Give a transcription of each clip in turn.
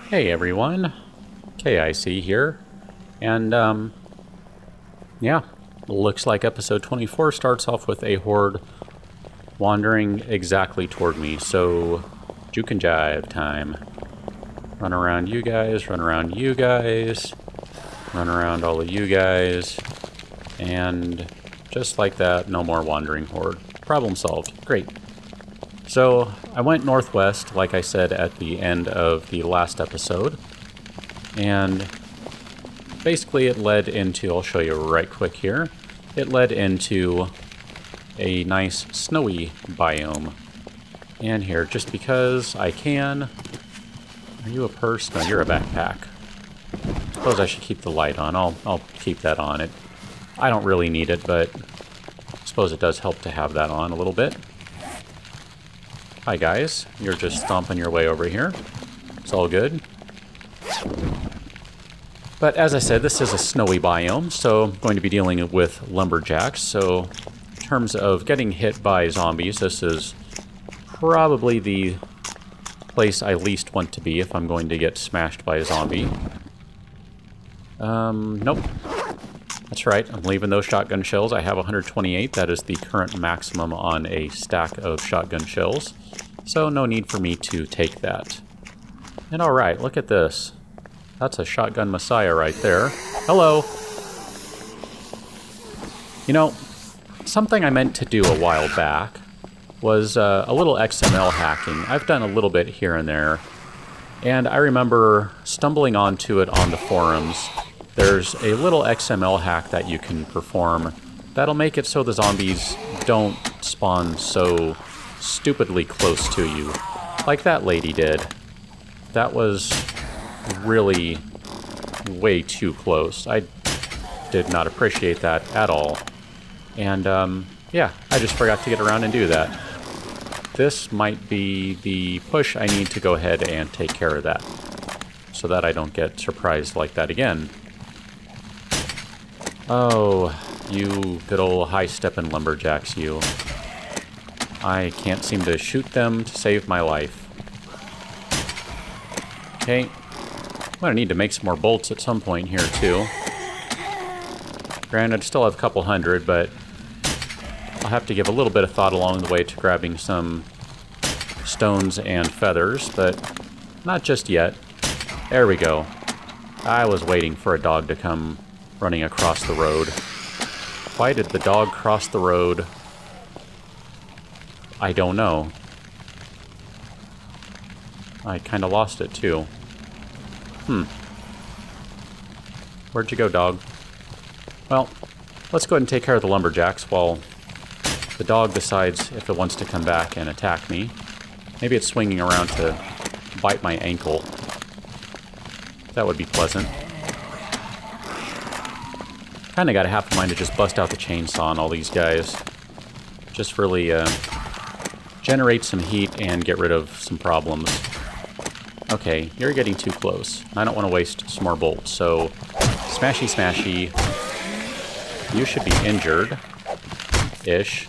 Hey everyone, KIC here, and yeah, looks like episode 24 starts off with a horde wandering exactly toward me, so juke and jive time. Run around you guys, run around you guys, run around all of you guys, and just like that, no more wandering horde. Problem solved. Great. So, I went northwest, like I said at the end of the last episode, and basically it led into, I'll show you right quick here, it led into a nice snowy biome. And here, just because I can, are you a purse? No, you're a backpack. Suppose I should keep the light on. I'll keep that on. I don't really need it, but I suppose it does help to have that on a little bit. Hi guys, you're just stomping your way over here. It's all good. But as I said, this is a snowy biome, so I'm going to be dealing with lumberjacks. So in terms of getting hit by zombies, this is probably the place I least want to be if I'm going to get smashed by a zombie. Nope. That's right, I'm leaving those shotgun shells. I have 128, that is the current maximum on a stack of shotgun shells. So no need for me to take that. And alright, look at this. That's a shotgun messiah right there. Hello! You know, something I meant to do a while back was a little XML hacking. I've done a little bit here and there. And I remember stumbling onto it on the forums. There's a little XML hack that you can perform that'll make it so the zombies don't spawn so stupidly close to you, like that lady did. That was really way too close. I did not appreciate that at all. And yeah, I just forgot to get around and do that. This might be the push I need to go ahead and take care of that, so that I don't get surprised like that again. Oh, you good old high-steppin' lumberjacks, you. I can't seem to shoot them to save my life. Okay. I'm gonna need to make some more bolts at some point here, too. Granted, still have a couple hundred, but I'll have to give a little bit of thought along the way to grabbing some stones and feathers, but not just yet. There we go. I was waiting for a dog to come running across the road. Why did the dog cross the road? I don't know. I kind of lost it too. Where'd you go, dog? Well, let's go ahead and take care of the lumberjacks while the dog decides if it wants to come back and attack me. Maybe it's swinging around to bite my ankle. That would be pleasant. Kinda got a half a mind to just bust out the chainsaw on all these guys. Just really generate some heat and get rid of some problems. Okay, you're getting too close. I don't want to waste some more bolts, so smashy smashy. You should be injured-ish.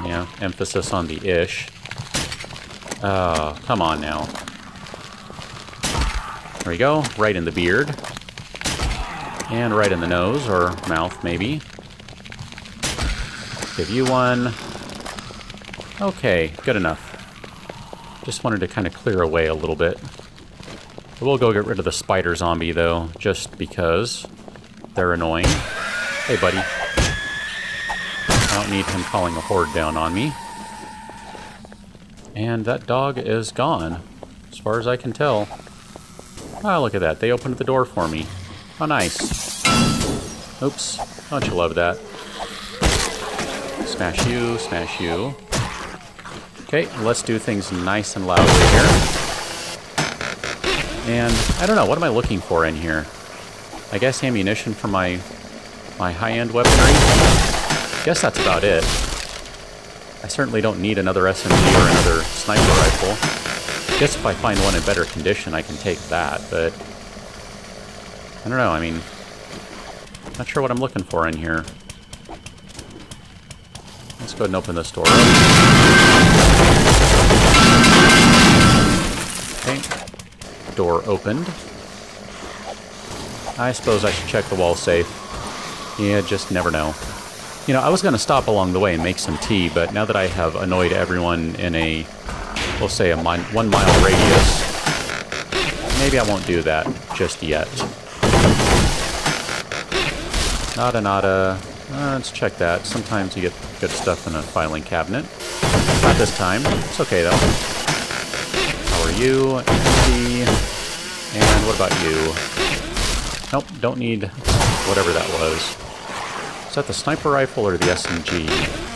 Yeah, emphasis on the ish. Oh, come on now. There we go, right in the beard. And right in the nose, or mouth, maybe. Give you one. Okay, good enough. Just wanted to kind of clear away a little bit. We'll go get rid of the spider zombie, though, just because they're annoying. Hey, buddy. I don't need him calling a horde down on me. And that dog is gone, as far as I can tell. Oh, look at that. They opened the door for me. Oh, nice. Oops. Don't you love that? Smash you, smash you. Okay, let's do things nice and loudly here. And, I don't know, what am I looking for in here? I guess ammunition for my high-end weaponry? Guess that's about it. I certainly don't need another SMG or another sniper rifle. Guess if I find one in better condition, I can take that, but I don't know, I mean, not sure what I'm looking for in here. Let's go ahead and open this door up. door opened. I suppose I should check the wall safe. Yeah, just never know. You know, I was going to stop along the way and make some tea, but now that I have annoyed everyone in a, we'll say a 1 mile radius, maybe I won't do that just yet. Nada. Let's check that. Sometimes you get good stuff in a filing cabinet. Not this time. It's okay, though. How are you? Empty. And what about you? Nope, don't need whatever that was. Is that the sniper rifle or the SMG?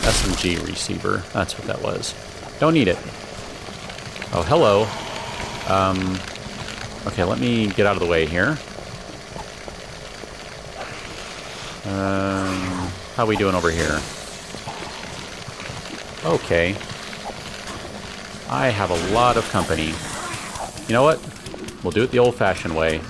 SMG receiver. That's what that was. Don't need it. Oh, hello. Okay, let me get out of the way here. How we doing over here? Okay. I have a lot of company. You know what? We'll do it the old-fashioned way.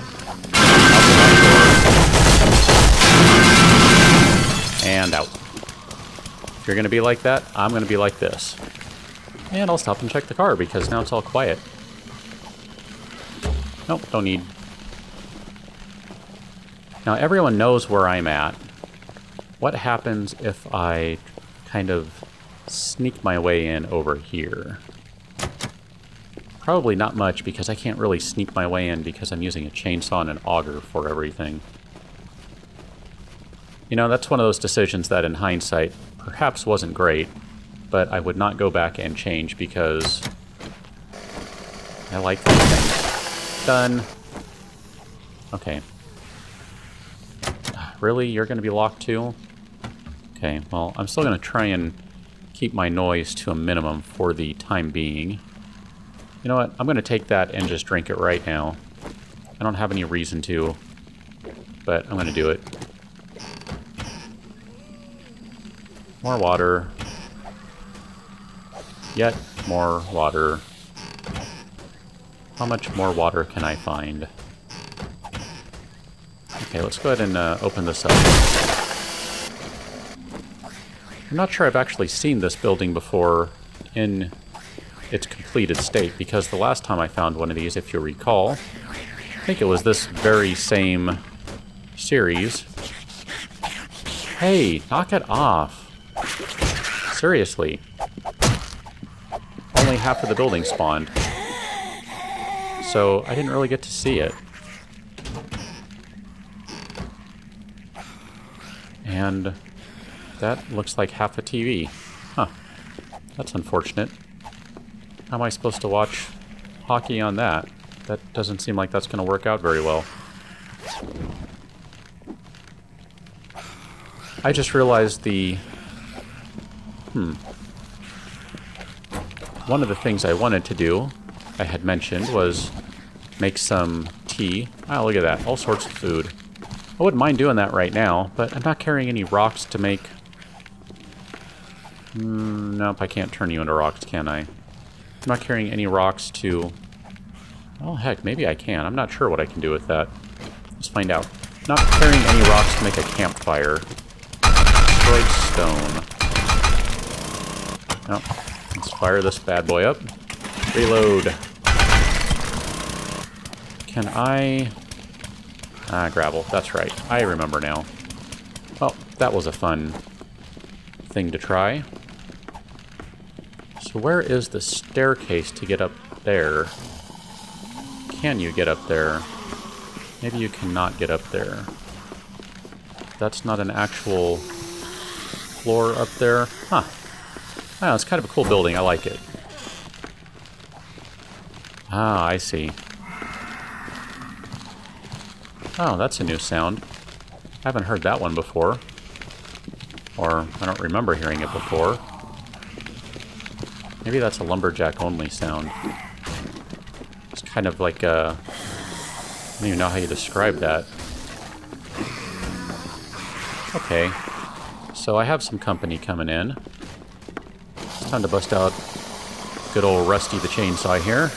And out. If you're going to be like that, I'm going to be like this. And I'll stop and check the car because now it's all quiet. Nope, don't need. Now everyone knows where I'm at. What happens if I kind of sneak my way in over here? Probably not much because I can't really sneak my way in because I'm using a chainsaw and an auger for everything. You know, that's one of those decisions that in hindsight perhaps wasn't great, but I would not go back and change because I like these things. Done. Okay. Really? You're going to be locked too? Okay, well, I'm still going to try and keep my noise to a minimum for the time being. You know what? I'm going to take that and just drink it right now. I don't have any reason to, but I'm going to do it. More water. Yet more water. How much more water can I find? Okay, let's go ahead and open this up. I'm not sure I've actually seen this building before in its completed state, because the last time I found one of these, if you recall, I think it was this very same series. Hey, knock it off. Seriously. Only half of the building spawned. So I didn't really get to see it. And that looks like half a TV. Huh. That's unfortunate. How am I supposed to watch hockey on that? That doesn't seem like that's going to work out very well. I just realized the... One of the things I wanted to do, I had mentioned, was make some tea. Oh, look at that. All sorts of food. I wouldn't mind doing that right now, but I'm not carrying any rocks to make... Nope, I can't turn you into rocks, can I? I'm not carrying any rocks to... Oh, heck, maybe I can. I'm not sure what I can do with that. Let's find out. Not carrying any rocks to make a campfire. Destroyed stone. Nope. Let's fire this bad boy up. Reload. Can I... gravel. That's right. I remember now. Well, that was a fun thing to try. So where is the staircase to get up there? Can you get up there? Maybe you cannot get up there. That's not an actual floor up there. Huh. Oh, it's kind of a cool building. I like it. Ah, I see. Oh, that's a new sound. I haven't heard that one before. Or, I don't remember hearing it before. Maybe that's a lumberjack only sound. It's kind of like a... I don't even know how you describe that. Okay. So I have some company coming in. It's time to bust out good old Rusty the chainsaw here.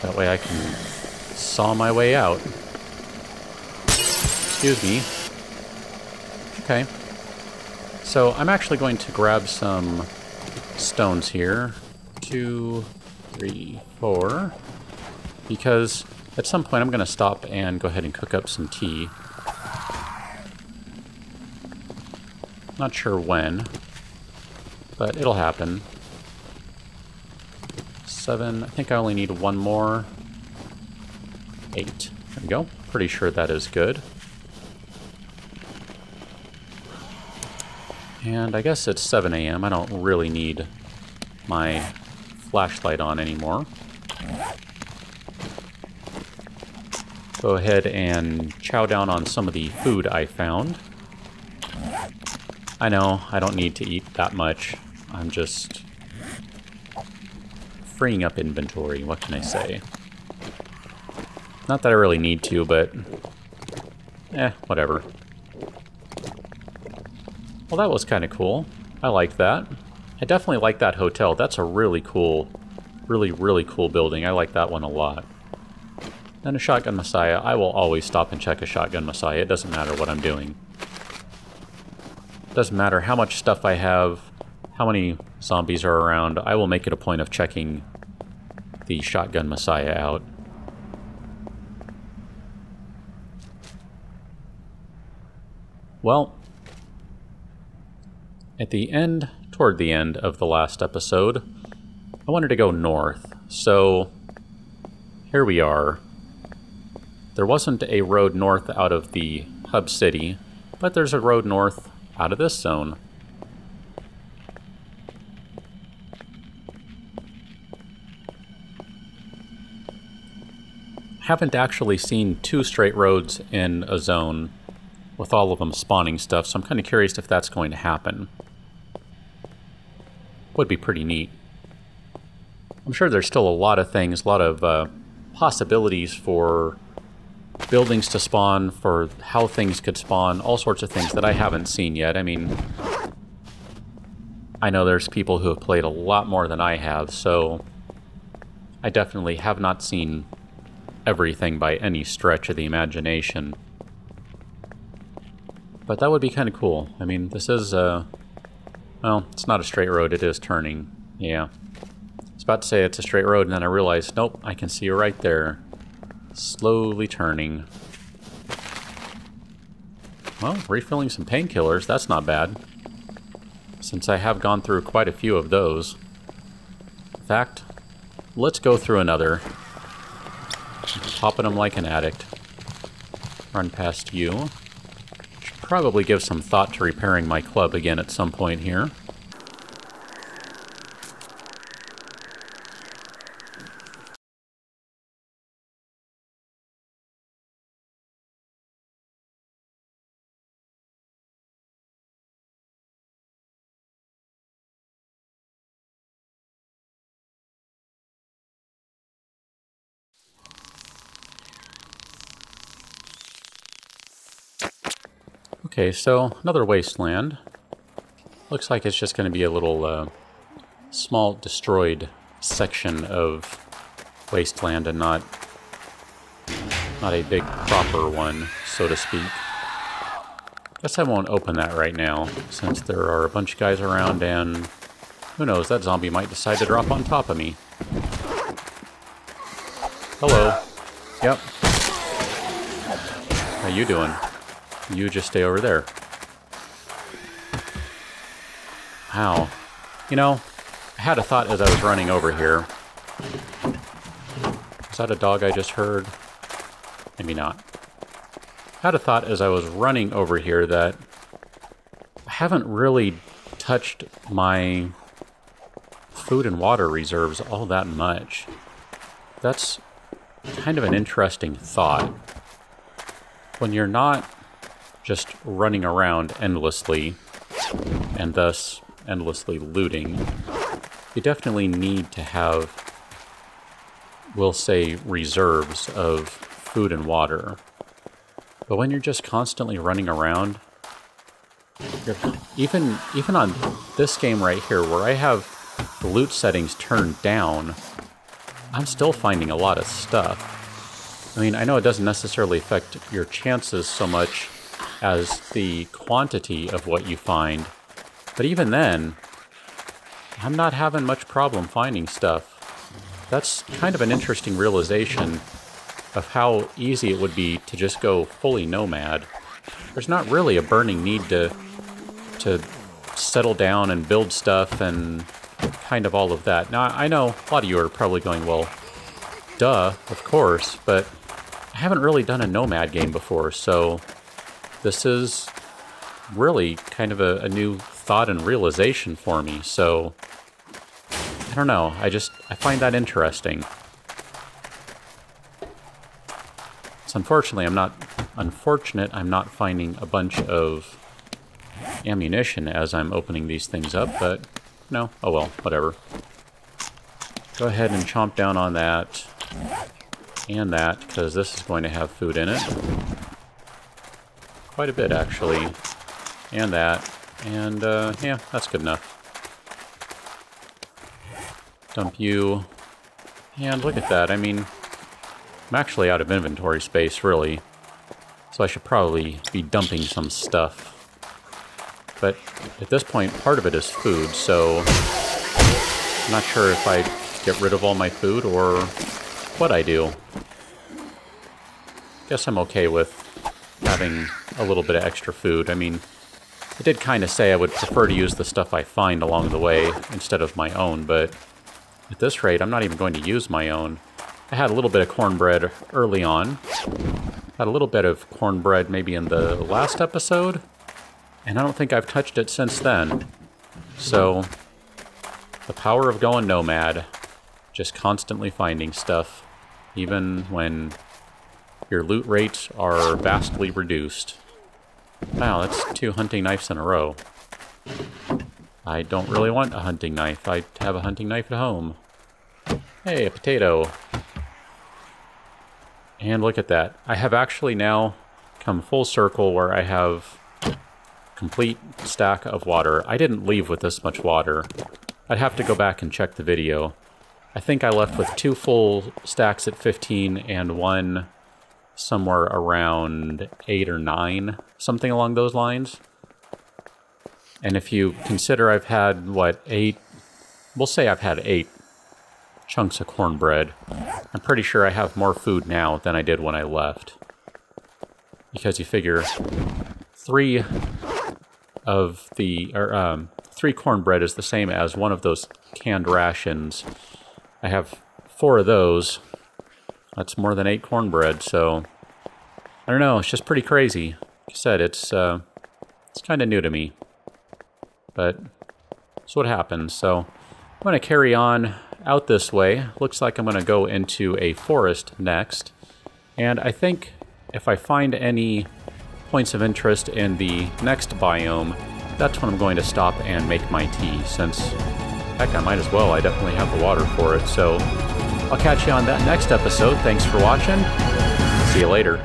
That way I can saw my way out. Excuse me. Okay. So I'm actually going to grab some stones here to 3, 4. Because at some point I'm going to stop and go ahead and cook up some tea. Not sure when, but it'll happen. 7. I think I only need one more. 8. There we go. Pretty sure that is good. And I guess it's 7 a.m. I don't really need my flashlight on anymore. Go ahead and chow down on some of the food I found. I know, I don't need to eat that much. I'm just freeing up inventory, what can I say? Not that I really need to, but whatever. Well, that was kind of cool. I like that. I definitely like that hotel. That's a really cool, really cool building. I like that one a lot. And a Shotgun Messiah. I will always stop and check a Shotgun Messiah. It doesn't matter what I'm doing. It doesn't matter how much stuff I have, how many zombies are around. I will make it a point of checking the Shotgun Messiah out. Well, at the end, toward the end of the last episode, I wanted to go north. So here we are. There wasn't a road north out of the hub city, but there's a road north out of this zone. Haven't actually seen 2 straight roads in a zone with all of them spawning stuff, so I'm kind of curious if that's going to happen. Would be pretty neat. I'm sure there's still a lot of things, a lot of possibilities for buildings to spawn, for how things could spawn, all sorts of things that I haven't seen yet. I mean, I know there's people who have played a lot more than I have, so I definitely have not seen everything by any stretch of the imagination. But that would be kind of cool. I mean, this is, well, it's not a straight road, it is turning. Yeah. I was about to say it's a straight road, and then I realized, nope, I can see you right there. Slowly turning. Well, refilling some painkillers, that's not bad. Since I have gone through quite a few of those. In fact, let's go through another. Popping them like an addict. Run past you. Should probably give some thought to repairing my club again at some point here. Okay, so another wasteland. Looks like it's just going to be a little small destroyed section of wasteland and not a big proper one, so to speak. Guess I won't open that right now, since there are a bunch of guys around and who knows, that zombie might decide to drop on top of me. Hello. Yep. How you doing? You just stay over there. Wow. You know, I had a thought as I was running over here. Is that a dog I just heard? Maybe not. I had a thought as I was running over here that I haven't really touched my food and water reserves all that much. That's kind of an interesting thought. When you're not just running around endlessly, and thus endlessly looting, you definitely need to have, we'll say, reserves of food and water. But when you're just constantly running around, even on this game right here, where I have the loot settings turned down, I'm still finding a lot of stuff. I mean, I know it doesn't necessarily affect your chances so much as the quantity of what you find, but even then, I'm not having much problem finding stuff. that's kind of an interesting realization of how easy it would be to just go fully nomad. There's not really a burning need to settle down and build stuff and kind of all of that. Now, I know a lot of you are probably going, well, duh, of course, but I haven't really done a nomad game before, so this is really kind of a new thought and realization for me, so I don't know, I find that interesting. It's unfortunate I'm not finding a bunch of ammunition as I'm opening these things up, but no, oh well, whatever. Go ahead and chomp down on that and that, because this is going to have food in it. Quite a bit, actually. And that. And, yeah, that's good enough. Dump you. And look at that. I mean, I'm actually out of inventory space, really. So I should probably be dumping some stuff. But at this point, part of it is food, so I'm not sure if I get rid of all my food or what I do. Guess I'm okay with having a little bit of extra food. I mean, I did kind of say I would prefer to use the stuff I find along the way instead of my own, but at this rate, I'm not even going to use my own. I had a little bit of cornbread early on. Had a little bit of cornbread maybe in the last episode, and I don't think I've touched it since then. So, the power of going nomad, just constantly finding stuff, even when your loot rates are vastly reduced. Wow, that's 2 hunting knives in a row. I don't really want a hunting knife. I have a hunting knife at home. Hey, a potato. And look at that. I have actually now come full circle where I have complete stack of water. I didn't leave with this much water. I'd have to go back and check the video. I think I left with 2 full stacks at 15 and 1 somewhere around 8 or 9, something along those lines. And if you consider I've had, what, 8, we'll say I've had 8 chunks of cornbread, I'm pretty sure I have more food now than I did when I left. Because you figure 3 of the, 3 cornbread is the same as 1 of those canned rations. I have 4 of those. That's more than 8 cornbread, so I don't know, it's just pretty crazy. Like I said, it's kind of new to me, but that's what happens. So I'm going to carry on out this way. Looks like I'm going to go into a forest next, and I think if I find any points of interest in the next biome, that's when I'm going to stop and make my tea, since, heck, I might as well. I definitely have the water for it, so I'll catch you on that next episode. Thanks for watching. See you later.